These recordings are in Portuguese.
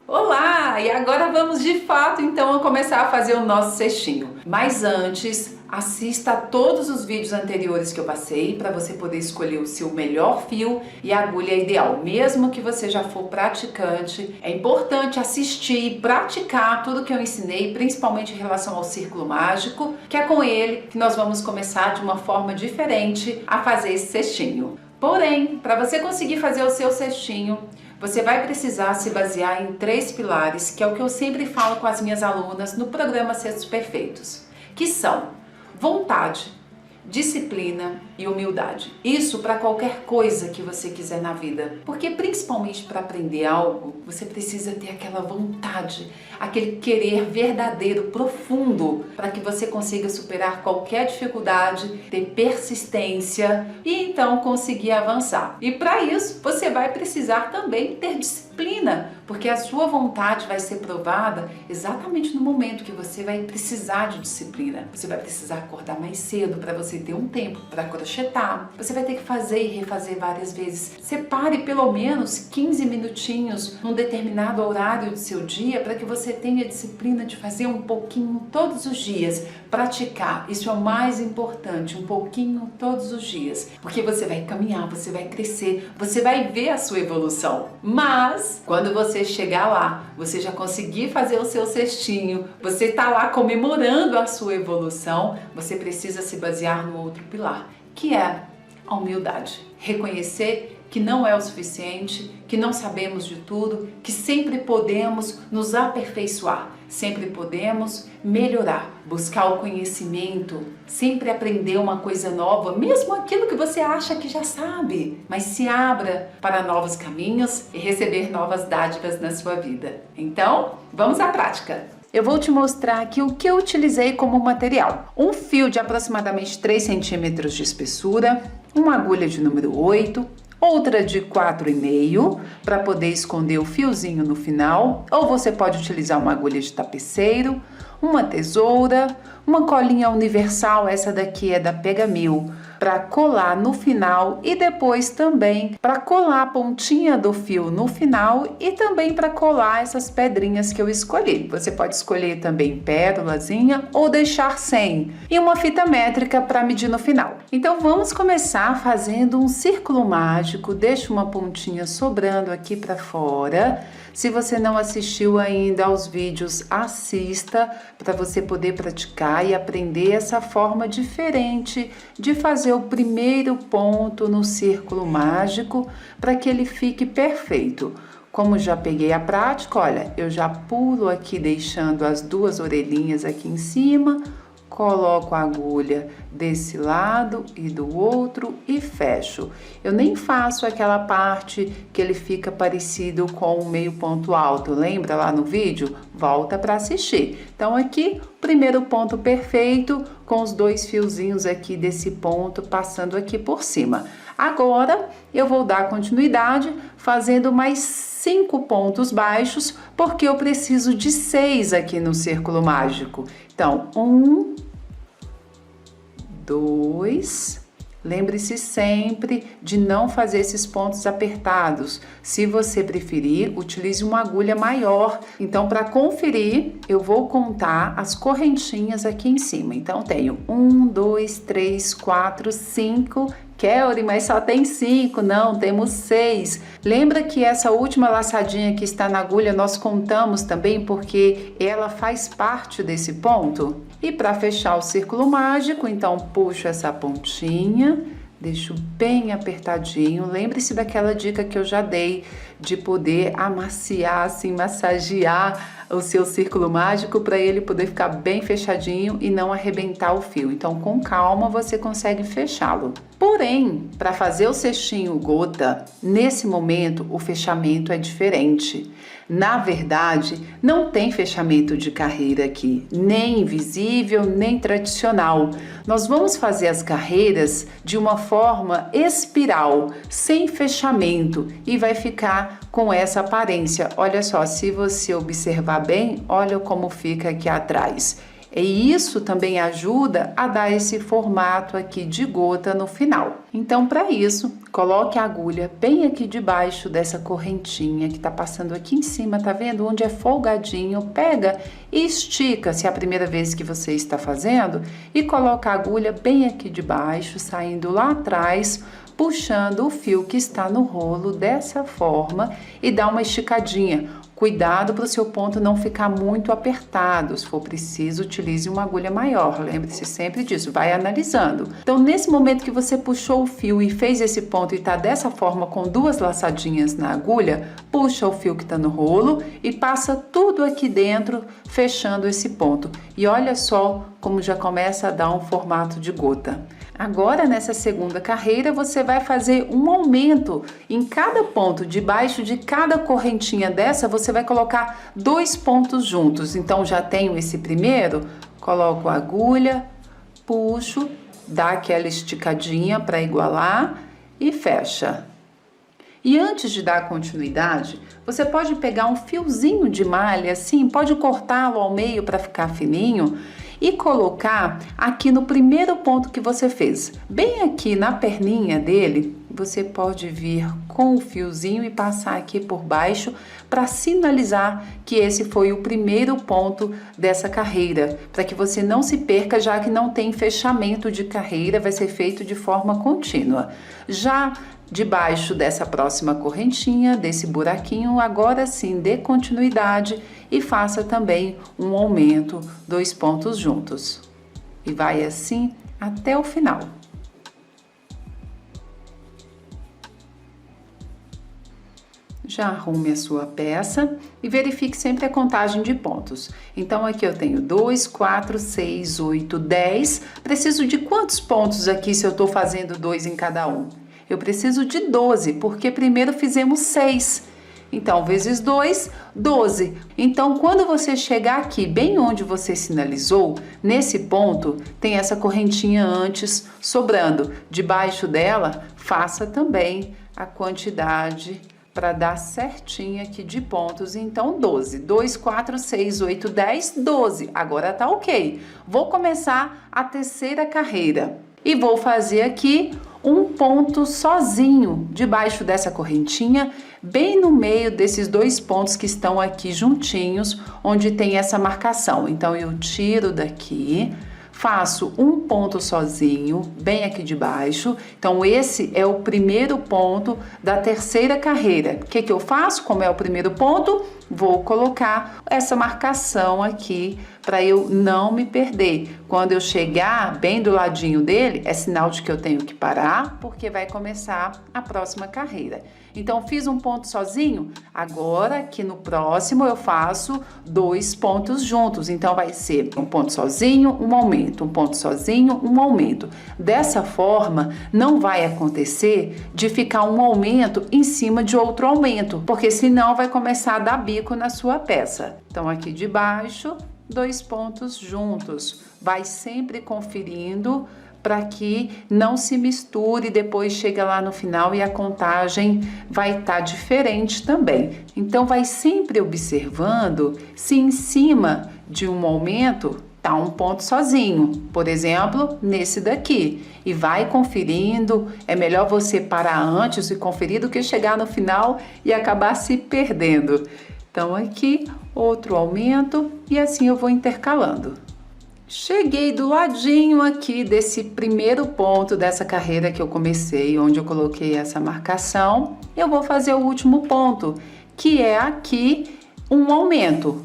Olá! E agora vamos de fato então a começar a fazer o nosso cestinho. Mas antes, assista a todos os vídeos anteriores que eu passei para você poder escolher o seu melhor fio e a agulha ideal. Mesmo que você já for praticante, é importante assistir e praticar tudo que eu ensinei, principalmente em relação ao círculo mágico, que é com ele que nós vamos começar de uma forma diferente a fazer esse cestinho. Porém, para você conseguir fazer o seu cestinho, você vai precisar se basear em 3 pilares, que é o que eu sempre falo com as minhas alunas no programa Cestos Perfeitos, que são vontade, disciplina e humildade. Isso para qualquer coisa que você quiser na vida, porque principalmente para aprender algo, você precisa ter aquela vontade, aquele querer verdadeiro, profundo, para que você consiga superar qualquer dificuldade, ter persistência e então conseguir avançar. E para isso, você vai precisar também ter disciplina, porque a sua vontade vai ser provada exatamente no momento que você vai precisar de disciplina. Você vai precisar acordar mais cedo para você ter um tempo para crochetar. Você vai ter que fazer e refazer várias vezes. Separe pelo menos 15 minutinhos num determinado horário do seu dia para que você tenha disciplina de fazer um pouquinho todos os dias. Praticar, isso é o mais importante, um pouquinho todos os dias. Porque você vai caminhar, você vai crescer, você vai ver a sua evolução. Mas, quando você chegar lá, você já conseguir fazer o seu cestinho, você tá lá comemorando a sua evolução, você precisa se basear no outro pilar, que é a humildade. Reconhecer que não é o suficiente, que não sabemos de tudo, que sempre podemos nos aperfeiçoar, sempre podemos melhorar, buscar o conhecimento, sempre aprender uma coisa nova, mesmo aquilo que você acha que já sabe, mas se abra para novos caminhos e receber novas dádivas na sua vida. Então, vamos à prática! Eu vou te mostrar aqui o que eu utilizei como material. Um fio de aproximadamente 3 centímetros de espessura, uma agulha de número 8, outra de 4,5 para poder esconder o fiozinho no final, ou você pode utilizar uma agulha de tapeceiro, uma tesoura, uma colinha universal, essa daqui é da Pega Mil, para colar no final e depois também para colar a pontinha do fio no final e também para colar essas pedrinhas que eu escolhi. Você pode escolher também pérolazinha ou deixar sem. E uma fita métrica para medir no final. Então vamos começar fazendo um círculo mágico. Deixa uma pontinha sobrando aqui para fora. Se você não assistiu ainda aos vídeos, assista para você poder praticar e aprender essa forma diferente de fazer o primeiro ponto no círculo mágico para que ele fique perfeito. Como já peguei a prática, olha, eu já pulo aqui deixando as 2 orelhinhas aqui em cima, coloco a agulha desse lado e do outro e fecho. Eu nem faço aquela parte que ele fica parecido com o meio ponto alto, lembra lá no vídeo? Volta para assistir. Então aqui, primeiro ponto perfeito com os 2 fiozinhos aqui desse ponto passando aqui por cima. Agora eu vou dar continuidade fazendo mais 5 pontos baixos, porque eu preciso de 6 aqui no círculo mágico. Então, 1, 2, lembre-se sempre de não fazer esses pontos apertados. Se você preferir, utilize uma agulha maior. Então, para conferir, eu vou contar as correntinhas aqui em cima. Então, tenho 1, 2, 3, 4, 5. Kelly, mas só tem 5, não, temos 6. Lembra que essa última laçadinha que está na agulha nós contamos também porque ela faz parte desse ponto? E para fechar o círculo mágico, então puxo essa pontinha, deixo bem apertadinho. Lembre-se daquela dica que eu já dei de poder amaciar, assim, massagear o seu círculo mágico para ele poder ficar bem fechadinho e não arrebentar o fio. Então, com calma, você consegue fechá-lo. Porém, para fazer o cestinho gota, nesse momento o fechamento é diferente. Na verdade, não tem fechamento de carreira aqui, nem invisível, nem tradicional. Nós vamos fazer as carreiras de uma forma espiral, sem fechamento, e vai ficar com essa aparência. Olha só, se você observar bem, olha como fica aqui atrás. E isso também ajuda a dar esse formato aqui de gota no final. Então, para isso, coloque a agulha bem aqui debaixo dessa correntinha que tá passando aqui em cima, tá vendo? Onde é folgadinho, pega e estica, se é a primeira vez que você está fazendo, e coloca a agulha bem aqui debaixo, saindo lá atrás, puxando o fio que está no rolo dessa forma e dá uma esticadinha. Cuidado para o seu ponto não ficar muito apertado. Se for preciso, utilize uma agulha maior. Lembre-se sempre disso, vai analisando. Então, nesse momento que você puxou o fio e fez esse ponto e está dessa forma com duas laçadinhas na agulha, puxa o fio que está no rolo e passa tudo aqui dentro, fechando esse ponto. E olha só como já começa a dar um formato de gota. Agora, nessa segunda carreira, você vai fazer um aumento em cada ponto. Debaixo de cada correntinha dessa, você vai colocar 2 pontos juntos. Então, já tenho esse primeiro, coloco a agulha, puxo, dá aquela esticadinha para igualar e fecha. E antes de dar continuidade, você pode pegar um fiozinho de malha, assim, pode cortá-lo ao meio para ficar fininho, e colocar aqui no primeiro ponto que você fez. Bem aqui na perninha dele, você pode vir com o fiozinho e passar aqui por baixo para sinalizar que esse foi o primeiro ponto dessa carreira, para que você não se perca, já que não tem fechamento de carreira, vai ser feito de forma contínua. Já debaixo dessa próxima correntinha, desse buraquinho, agora sim dê continuidade e faça também um aumento, 2 pontos juntos. E vai assim até o final. Já arrume a sua peça e verifique sempre a contagem de pontos. Então, aqui eu tenho 2, 4, 6, 8, 10. Preciso de quantos pontos aqui se eu estou fazendo 2 em cada um? Eu preciso de 12, porque primeiro fizemos 6. Então, vezes 2, 12. Então, quando você chegar aqui, bem onde você sinalizou, nesse ponto, tem essa correntinha antes sobrando. Debaixo dela, faça também a quantidade para dar certinho aqui de pontos. Então, 12. 2, 4, 6, 8, 10, 12. Agora tá ok. Vou começar a terceira carreira. E vou fazer aqui um ponto sozinho debaixo dessa correntinha, bem no meio desses 2 pontos que estão aqui juntinhos, onde tem essa marcação. Então, eu tiro daqui, faço um ponto sozinho, bem aqui debaixo. Então, esse é o primeiro ponto da terceira carreira. O que que eu faço? Como é o primeiro ponto, vou colocar essa marcação aqui para eu não me perder. Quando eu chegar bem do ladinho dele, é sinal de que eu tenho que parar, porque vai começar a próxima carreira. Então, fiz um ponto sozinho, agora aqui no próximo eu faço 2 pontos juntos. Então, vai ser um ponto sozinho, um aumento, um ponto sozinho, um aumento. Dessa forma, não vai acontecer de ficar um aumento em cima de outro aumento, porque senão vai começar a dar bico na sua peça. Então, aqui de baixo, 2 pontos juntos. Vai sempre conferindo para que não se misture, depois chega lá no final e a contagem vai estar diferente também. Então, vai sempre observando se em cima de um aumento tá um ponto sozinho, por exemplo, nesse daqui, e vai conferindo. É melhor você parar antes e conferir do que chegar no final e acabar se perdendo. Então, aqui, outro aumento e assim eu vou intercalando. Cheguei do ladinho aqui desse primeiro ponto dessa carreira que eu comecei, onde eu coloquei essa marcação. Eu vou fazer o último ponto, que é aqui um aumento.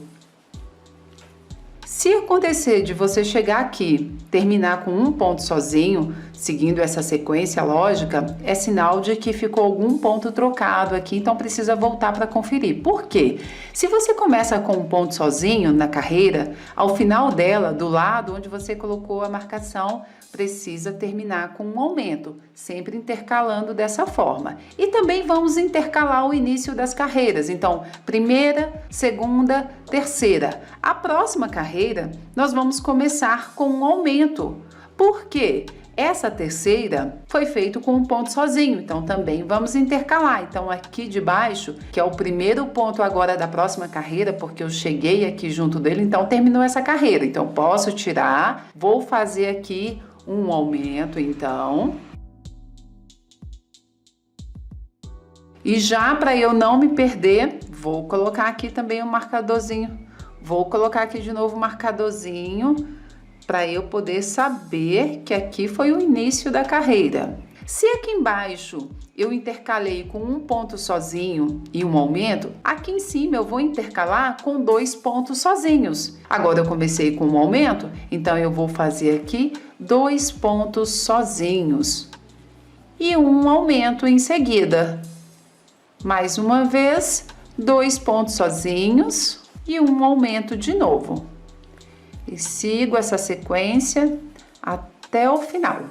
Se acontecer de você chegar aqui, terminar com um ponto sozinho, seguindo essa sequência lógica, é sinal de que ficou algum ponto trocado aqui, então precisa voltar para conferir. Por quê? Se você começa com um ponto sozinho na carreira, ao final dela, do lado onde você colocou a marcação, precisa terminar com um aumento, sempre intercalando dessa forma. E também vamos intercalar o início das carreiras. Então, primeira, segunda, terceira. A próxima carreira, nós vamos começar com um aumento. Por quê? Essa terceira foi feito com um ponto sozinho, então também vamos intercalar. Então aqui de baixo, que é o primeiro ponto agora da próxima carreira, porque eu cheguei aqui junto dele, então terminou essa carreira. Então posso tirar, vou fazer aqui um aumento, então. E já para eu não me perder, vou colocar aqui também um marcadorzinho. Vou colocar aqui de novo o marcadorzinho para eu poder saber que aqui foi o início da carreira. Se aqui embaixo eu intercalei com um ponto sozinho e um aumento, aqui em cima eu vou intercalar com 2 pontos sozinhos. Agora eu comecei com um aumento, então eu vou fazer aqui 2 pontos sozinhos e um aumento em seguida. Mais uma vez, 2 pontos sozinhos e um aumento de novo. E sigo essa sequência até o final.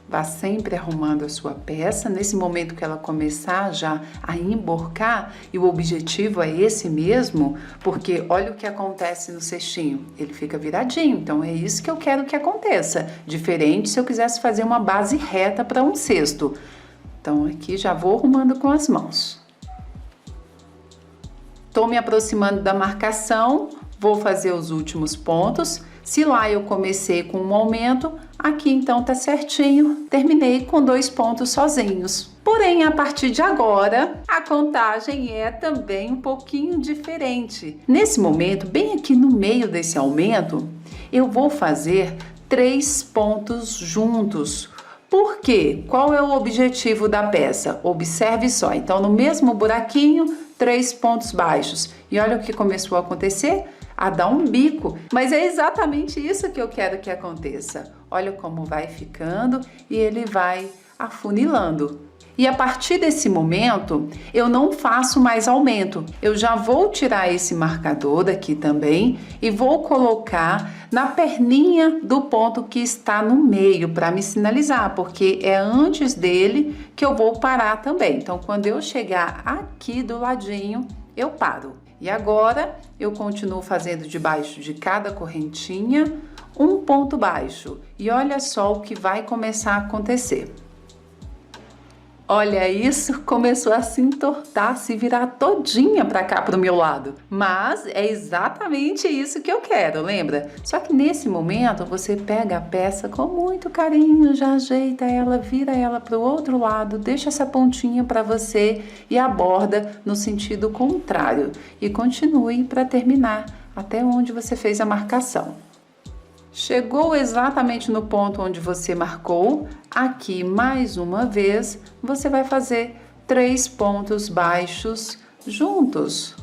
Vá sempre arrumando a sua peça. Nesse momento que ela começar já a emborcar, e o objetivo é esse mesmo, porque olha o que acontece no cestinho, ele fica viradinho, então é isso que eu quero que aconteça. Diferente se eu quisesse fazer uma base reta para um cesto. Então aqui já vou arrumando com as mãos. Estou me aproximando da marcação, vou fazer os últimos pontos. Se lá eu comecei com um aumento, aqui então tá certinho, terminei com 2 pontos sozinhos. Porém, a partir de agora, a contagem é também um pouquinho diferente. Nesse momento, bem aqui no meio desse aumento, eu vou fazer 3 pontos juntos. Por quê? Qual é o objetivo da peça? Observe só, então no mesmo buraquinho, 3 pontos baixos. E olha o que começou a acontecer? A dar um bico, mas é exatamente isso que eu quero que aconteça. Olha como vai ficando e ele vai afunilando. E a partir desse momento, eu não faço mais aumento. Eu já vou tirar esse marcador daqui também e vou colocar na perninha do ponto que está no meio para me sinalizar, porque é antes dele que eu vou parar também. Então, quando eu chegar aqui do ladinho, eu paro. E agora, eu continuo fazendo debaixo de cada correntinha um ponto baixo. E olha só o que vai começar a acontecer. Olha isso, começou a se entortar, se virar todinha para cá, para o meu lado. Mas é exatamente isso que eu quero, lembra? Só que nesse momento você pega a peça com muito carinho, já ajeita ela, vira ela para o outro lado, deixa essa pontinha para você e aborda no sentido contrário. E continue para terminar até onde você fez a marcação. Chegou exatamente no ponto onde você marcou, aqui mais uma vez, você vai fazer 3 pontos baixos juntos.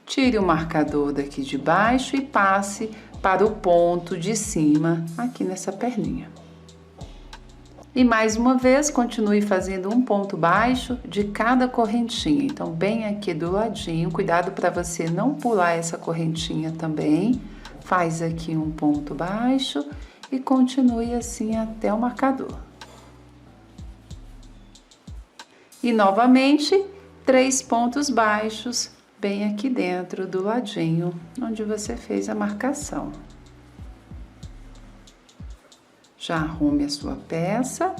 Tire o marcador daqui de baixo e passe para o ponto de cima, aqui nessa perninha. E mais uma vez, continue fazendo um ponto baixo de cada correntinha. Então, bem aqui do ladinho, cuidado para você não pular essa correntinha também. Faz aqui um ponto baixo e continue assim até o marcador. E novamente, 3 pontos baixos, bem aqui dentro do ladinho, onde você fez a marcação. Já arrume a sua peça,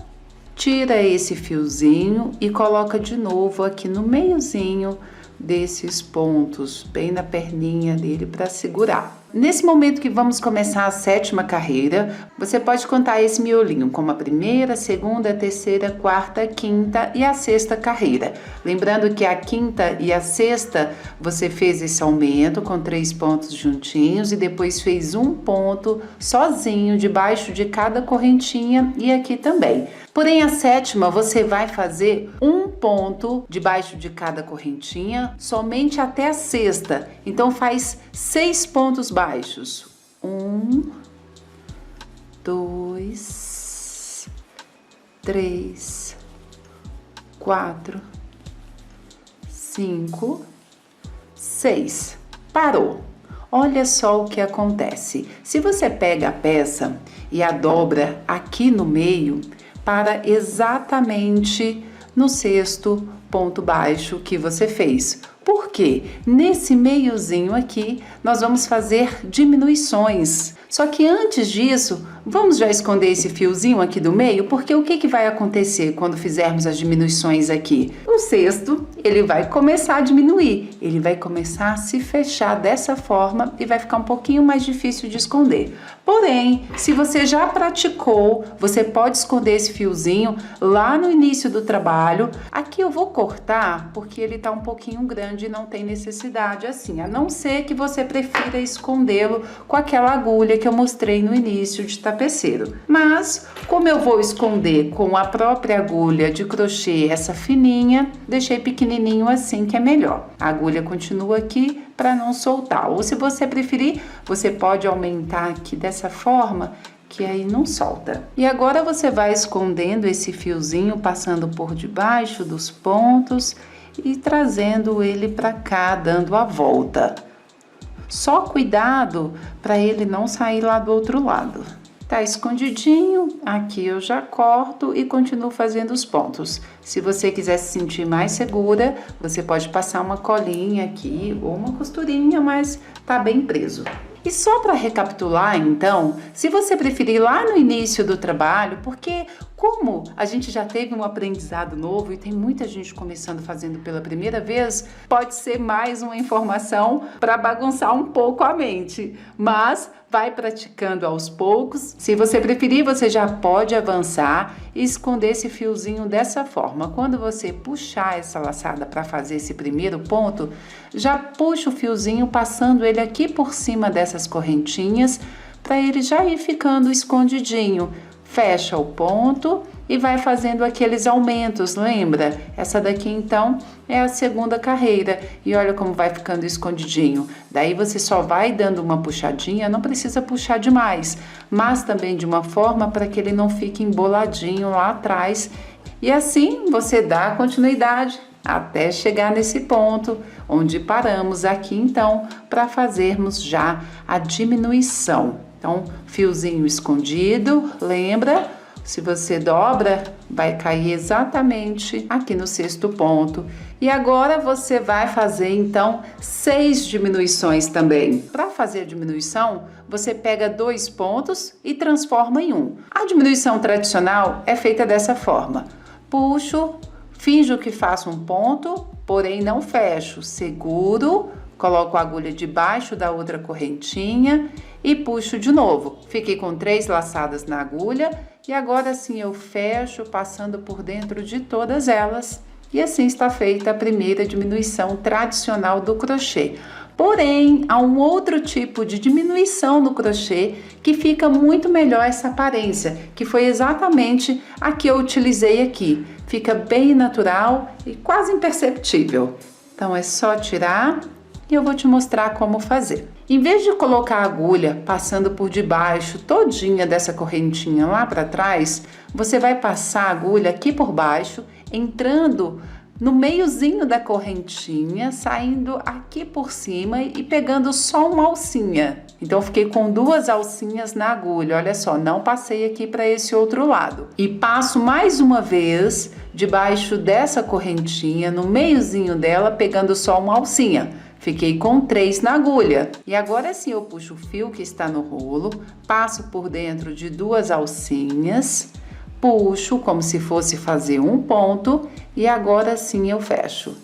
tira esse fiozinho e coloca de novo aqui no meiozinho desses pontos, bem na perninha dele para segurar. Nesse momento que vamos começar a 7ª carreira, você pode contar esse miolinho como a primeira, segunda, terceira, quarta, quinta e a 6ª carreira. Lembrando que a 5ª e a 6ª você fez esse aumento com 3 pontos juntinhos e depois fez um ponto sozinho debaixo de cada correntinha e aqui também. Porém, a 7ª você vai fazer um ponto debaixo de cada correntinha somente até a 6ª. Então faz 6 pontos baixos. 1, 2, 3, 4, 5, 6. Parou. Olha só o que acontece. Se você pega a peça e a dobra aqui no meio, para exatamente no 6º ponto baixo que você fez. Por quê? Nesse meiozinho aqui, nós vamos fazer diminuições. Só que antes disso, vamos já esconder esse fiozinho aqui do meio, porque o que vai acontecer quando fizermos as diminuições aqui? O cesto, ele vai começar a diminuir, ele vai começar a se fechar dessa forma e vai ficar um pouquinho mais difícil de esconder. Porém, se você já praticou, você pode esconder esse fiozinho lá no início do trabalho. Aqui eu vou cortar porque ele tá um pouquinho grande e não tem necessidade assim, a não ser que você prefira escondê-lo com aquela agulha que eu mostrei no início de tapeceiro. Mas, como eu vou esconder com a própria agulha de crochê essa fininha, deixei pequenininho assim que é melhor. A agulha continua aqui para não soltar. Ou se você preferir, você pode aumentar aqui dessa forma, que aí não solta. E agora você vai escondendo esse fiozinho, passando por debaixo dos pontos e trazendo ele para cá, dando a volta. Só cuidado para ele não sair lá do outro lado. Tá escondidinho, aqui eu já corto e continuo fazendo os pontos. Se você quiser se sentir mais segura, você pode passar uma colinha aqui ou uma costurinha, mas tá bem preso. E só para recapitular, então, se você preferir lá no início do trabalho, porque como a gente já teve um aprendizado novo e tem muita gente começando fazendo pela primeira vez, pode ser mais uma informação para bagunçar um pouco a mente, mas vai praticando aos poucos. Se você preferir, você já pode avançar e esconder esse fiozinho dessa forma. Quando você puxar essa laçada para fazer esse primeiro ponto, já puxa o fiozinho passando ele aqui por cima dessas correntinhas para ele já ir ficando escondidinho. Fecha o ponto e vai fazendo aqueles aumentos, lembra? Essa daqui então é a segunda carreira e olha como vai ficando escondidinho. Daí você só vai dando uma puxadinha, não precisa puxar demais, mas também de uma forma para que ele não fique emboladinho lá atrás. E assim você dá continuidade até chegar nesse ponto onde paramos aqui então para fazermos já a diminuição. Então, fiozinho escondido, lembra? Se você dobra, vai cair exatamente aqui no sexto ponto. E agora você vai fazer, então, 6 diminuições também. Para fazer a diminuição, você pega 2 pontos e transforma em 1. A diminuição tradicional é feita dessa forma. Puxo, finjo que faço um ponto, porém não fecho. Seguro, coloco a agulha debaixo da outra correntinha e puxo de novo. Fiquei com 3 laçadas na agulha e agora sim eu fecho passando por dentro de todas elas. E assim está feita a primeira diminuição tradicional do crochê. Porém, há um outro tipo de diminuição no crochê que fica muito melhor essa aparência, que foi exatamente a que eu utilizei aqui. Fica bem natural e quase imperceptível. Então é só tirar e eu vou te mostrar como fazer. Em vez de colocar a agulha passando por debaixo todinha dessa correntinha lá para trás, você vai passar a agulha aqui por baixo, entrando no meiozinho da correntinha, saindo aqui por cima e pegando só uma alcinha. Então, eu fiquei com 2 alcinhas na agulha, olha só, não passei aqui para esse outro lado. E passo mais uma vez debaixo dessa correntinha, no meiozinho dela, pegando só uma alcinha. Fiquei com 3 na agulha. E agora sim eu puxo o fio que está no rolo, passo por dentro de 2 alcinhas, puxo como se fosse fazer um ponto e agora sim eu fecho.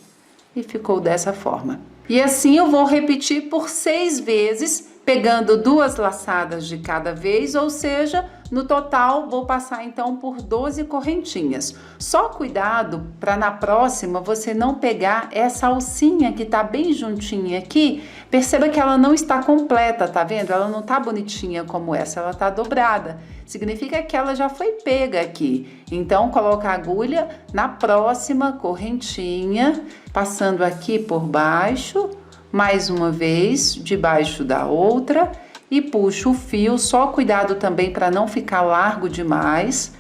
E ficou dessa forma. E assim eu vou repetir por 6 vezes, pegando 2 laçadas de cada vez, ou seja, no total vou passar então por 12 correntinhas. Só cuidado para na próxima você não pegar essa alcinha que tá bem juntinha aqui. Perceba que ela não está completa, tá vendo? Ela não tá bonitinha como essa, ela tá dobrada. Significa que ela já foi pega aqui. Então, coloca a agulha na próxima correntinha, passando aqui por baixo, mais uma vez, debaixo da outra, e puxo o fio, só cuidado também para não ficar largo demais.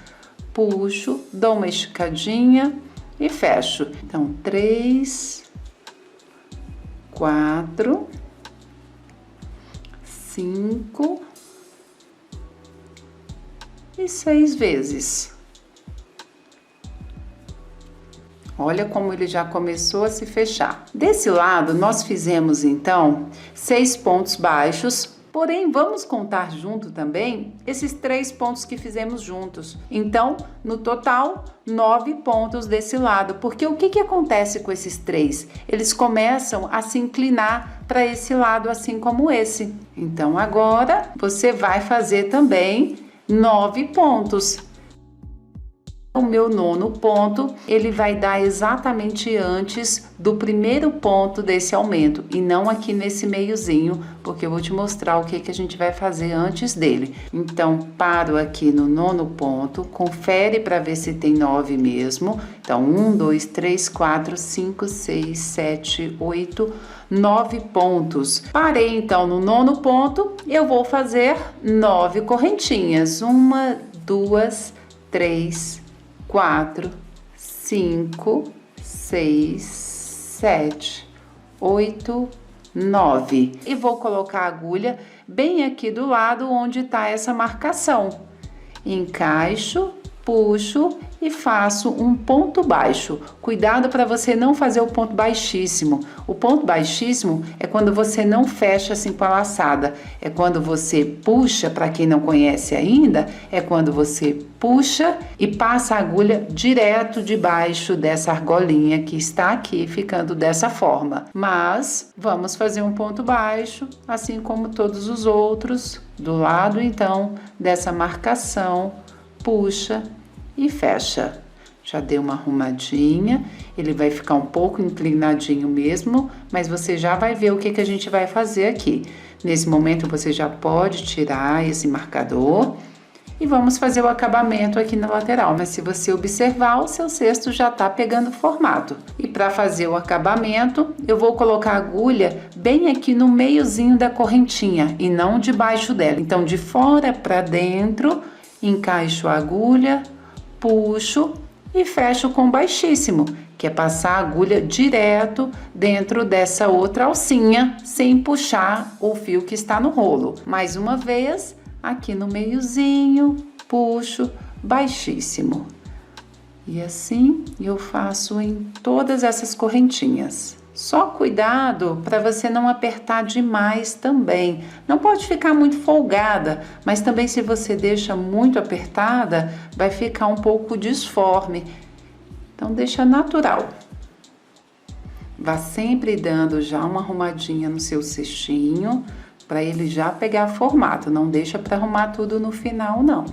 Puxo, dou uma esticadinha e fecho. Então, 3, 4, 5 e 6 vezes. Olha como ele já começou a se fechar. Desse lado, nós fizemos então 6 pontos baixos, porém vamos contar junto também esses 3 pontos que fizemos juntos. Então, no total, 9 pontos desse lado, porque o que acontece com esses 3? Eles começam a se inclinar para esse lado, assim como esse. Então, agora você vai fazer também 9 pontos. O meu 9º ponto, ele vai dar exatamente antes do primeiro ponto desse aumento e não aqui nesse meiozinho, porque eu vou te mostrar o que a gente vai fazer antes dele. Então, paro aqui no 9º ponto, confere para ver se tem 9 mesmo. Então, 1, 2, 3, 4, 5, 6, 7, 8, 9 pontos. Parei então no 9º ponto, eu vou fazer 9 correntinhas. 1, 2, 3, 4, 5, 6, 7, 8, 9. E vou colocar a agulha bem aqui do lado onde está essa marcação. Encaixo, puxo e faço um ponto baixo. Cuidado para você não fazer o ponto baixíssimo. O ponto baixíssimo é quando você não fecha assim com a laçada. É quando você puxa, para quem não conhece ainda, é quando você puxa e passa a agulha direto debaixo dessa argolinha que está aqui, ficando dessa forma. Mas vamos fazer um ponto baixo, assim como todos os outros, do lado então dessa marcação, puxa e fecha. Já deu uma arrumadinha, ele vai ficar um pouco inclinadinho mesmo, mas você já vai ver o que a gente vai fazer aqui. Nesse momento você já pode tirar esse marcador e vamos fazer o acabamento aqui na lateral, mas se você observar, o seu cesto já tá pegando formato. E para fazer o acabamento, eu vou colocar a agulha bem aqui no meiozinho da correntinha e não debaixo dela. Então, de fora para dentro, encaixo a agulha, puxo e fecho com baixíssimo, que é passar a agulha direto dentro dessa outra alcinha, sem puxar o fio que está no rolo. Mais uma vez, aqui no meiozinho, puxo baixíssimo. E assim eu faço em todas essas correntinhas. Só cuidado para você não apertar demais também. Não pode ficar muito folgada, mas também se você deixa muito apertada, vai ficar um pouco disforme. Então deixa natural. Vá sempre dando já uma arrumadinha no seu cestinho, para ele já pegar formato. Não deixa para arrumar tudo no final, não.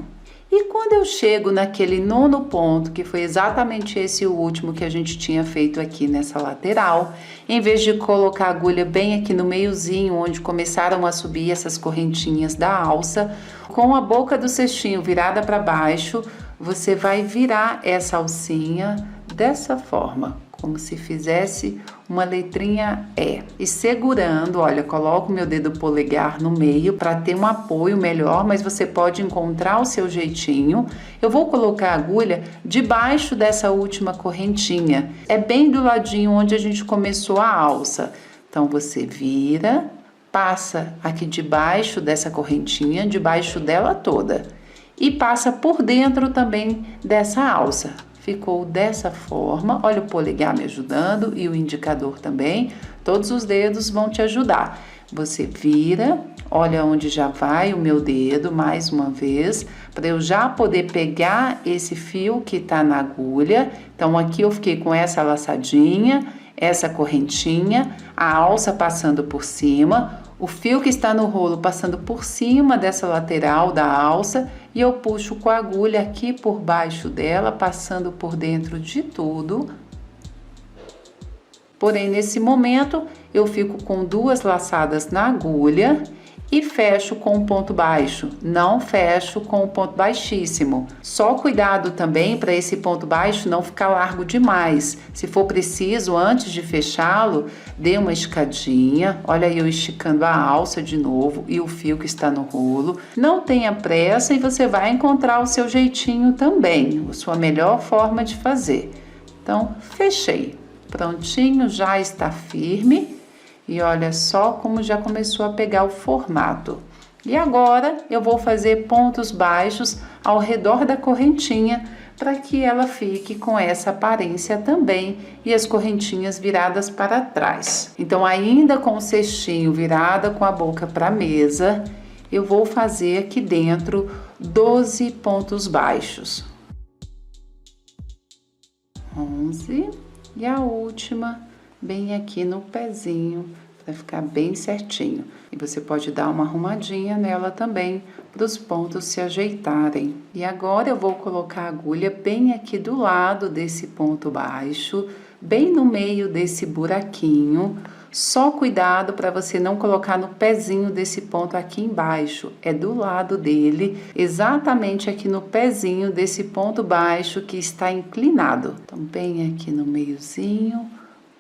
E quando eu chego naquele 9º ponto, que foi exatamente esse o último que a gente tinha feito aqui nessa lateral, em vez de colocar a agulha bem aqui no meiozinho, onde começaram a subir essas correntinhas da alça, com a boca do cestinho virada para baixo, você vai virar essa alcinha dessa forma, como se fizesse uma letrinha E. E segurando, olha, coloco o meu dedo polegar no meio para ter um apoio melhor, mas você pode encontrar o seu jeitinho. Eu vou colocar a agulha debaixo dessa última correntinha. É bem do ladinho onde a gente começou a alça. Então, você vira, passa aqui debaixo dessa correntinha, debaixo dela toda. E passa por dentro também dessa alça. Ficou dessa forma, olha o polegar me ajudando e o indicador também, todos os dedos vão te ajudar. Você vira, olha onde já vai o meu dedo mais uma vez, para eu já poder pegar esse fio que tá na agulha. Então aqui eu fiquei com essa laçadinha, essa correntinha, a alça passando por cima, o fio que está no rolo passando por cima dessa lateral da alça e eu puxo com a agulha aqui por baixo dela, passando por dentro de tudo. Porém, nesse momento, eu fico com 2 laçadas na agulha e fecho com um ponto baixo, não fecho com o ponto baixíssimo. Só cuidado também para esse ponto baixo não ficar largo demais. Se for preciso, antes de fechá-lo, dê uma esticadinha. Olha aí eu esticando a alça de novo e o fio que está no rolo. Não tenha pressa e você vai encontrar o seu jeitinho também, a sua melhor forma de fazer. Então, fechei. Prontinho, já está firme. E olha só como já começou a pegar o formato. E agora eu vou fazer pontos baixos ao redor da correntinha para que ela fique com essa aparência também e as correntinhas viradas para trás. Então, ainda com o cestinho virada com a boca para a mesa, eu vou fazer aqui dentro 12 pontos baixos. 11 e a última bem aqui no pezinho, para ficar bem certinho. E você pode dar uma arrumadinha nela também, para os pontos se ajeitarem. E agora eu vou colocar a agulha bem aqui do lado desse ponto baixo, bem no meio desse buraquinho. Só cuidado para você não colocar no pezinho desse ponto aqui embaixo, é do lado dele, exatamente aqui no pezinho desse ponto baixo que está inclinado. Então, bem aqui no meiozinho,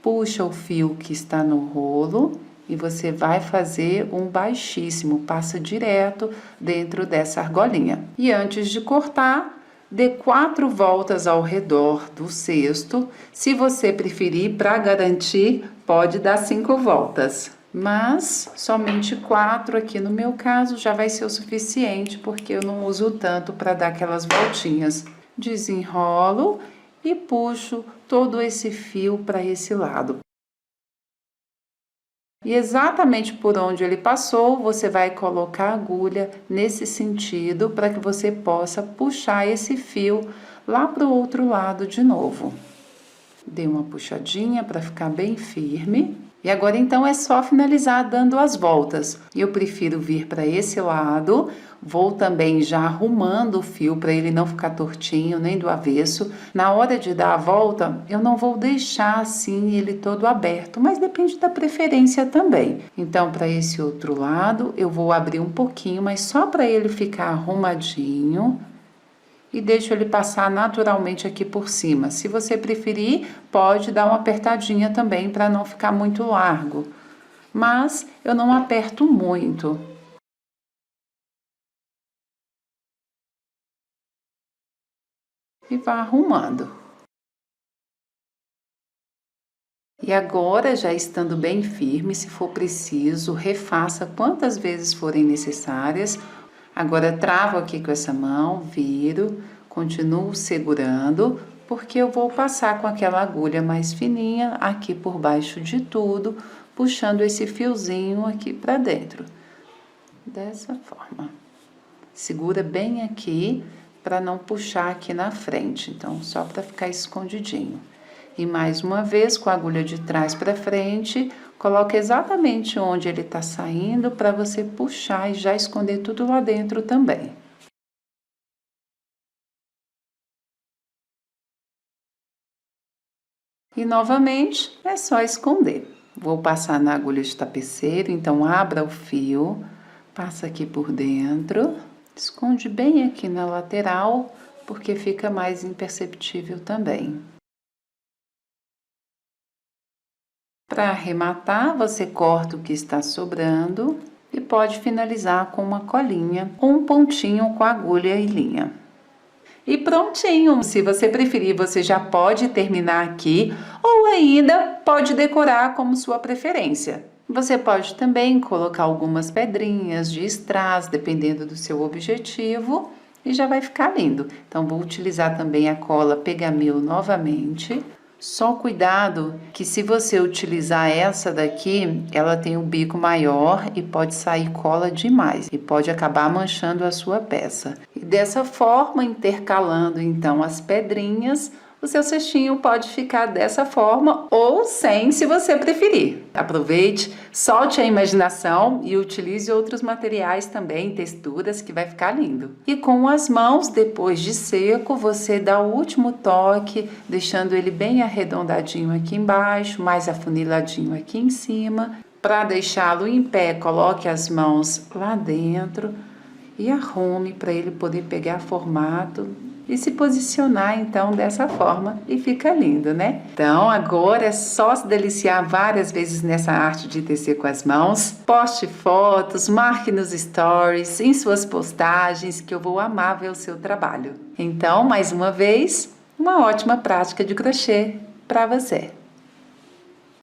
puxa o fio que está no rolo e você vai fazer um baixíssimo, passa direto dentro dessa argolinha. E antes de cortar, dê 4 voltas ao redor do cesto. Se você preferir, para garantir, pode dar 5 voltas. Mas somente 4 aqui no meu caso já vai ser o suficiente, porque eu não uso tanto para dar aquelas voltinhas. Desenrolo e puxo todo esse fio para esse lado. E exatamente por onde ele passou, você vai colocar a agulha nesse sentido para que você possa puxar esse fio lá para o outro lado de novo. Dê uma puxadinha para ficar bem firme. E agora então é só finalizar dando as voltas. Eu prefiro vir para esse lado, vou também já arrumando o fio para ele não ficar tortinho nem do avesso. Na hora de dar a volta, eu não vou deixar assim ele todo aberto, mas depende da preferência também. Então, para esse outro lado, eu vou abrir um pouquinho, mas só para ele ficar arrumadinho. E deixo ele passar naturalmente aqui por cima. Se você preferir, pode dar uma apertadinha também para não ficar muito largo. Mas eu não aperto muito. E vá arrumando. E agora, já estando bem firme, se for preciso, refaça quantas vezes forem necessárias. Agora, travo aqui com essa mão, viro, continuo segurando, porque eu vou passar com aquela agulha mais fininha aqui por baixo de tudo, puxando esse fiozinho aqui para dentro. Dessa forma. Segura bem aqui para não puxar aqui na frente, então só para ficar escondidinho. E mais uma vez, com a agulha de trás para frente, coloca exatamente onde ele tá saindo para você puxar e já esconder tudo lá dentro também. E novamente, é só esconder. Vou passar na agulha de tapeceiro, então abra o fio, passa aqui por dentro, esconde bem aqui na lateral, porque fica mais imperceptível também. Para arrematar, você corta o que está sobrando e pode finalizar com uma colinha ou um pontinho com agulha e linha. E prontinho! Se você preferir, você já pode terminar aqui ou ainda pode decorar como sua preferência. Você pode também colocar algumas pedrinhas de strass, dependendo do seu objetivo, e já vai ficar lindo. Então, vou utilizar também a cola Pegamil novamente. Só cuidado que se você utilizar essa daqui, ela tem um bico maior e pode sair cola demais e pode acabar manchando a sua peça. E dessa forma, intercalando então as pedrinhas, o seu cestinho pode ficar dessa forma ou sem, se você preferir. Aproveite, solte a imaginação e utilize outros materiais também, texturas, que vai ficar lindo. E com as mãos, depois de seco, você dá o último toque, deixando ele bem arredondadinho aqui embaixo, mais afuniladinho aqui em cima. Para deixá-lo em pé, coloque as mãos lá dentro e arrume para ele poder pegar formato e se posicionar então dessa forma e fica lindo, né? Então agora é só se deliciar várias vezes nessa arte de tecer com as mãos. Poste fotos, marque nos stories, em suas postagens, que eu vou amar ver o seu trabalho. Então, mais uma vez, uma ótima prática de crochê para você!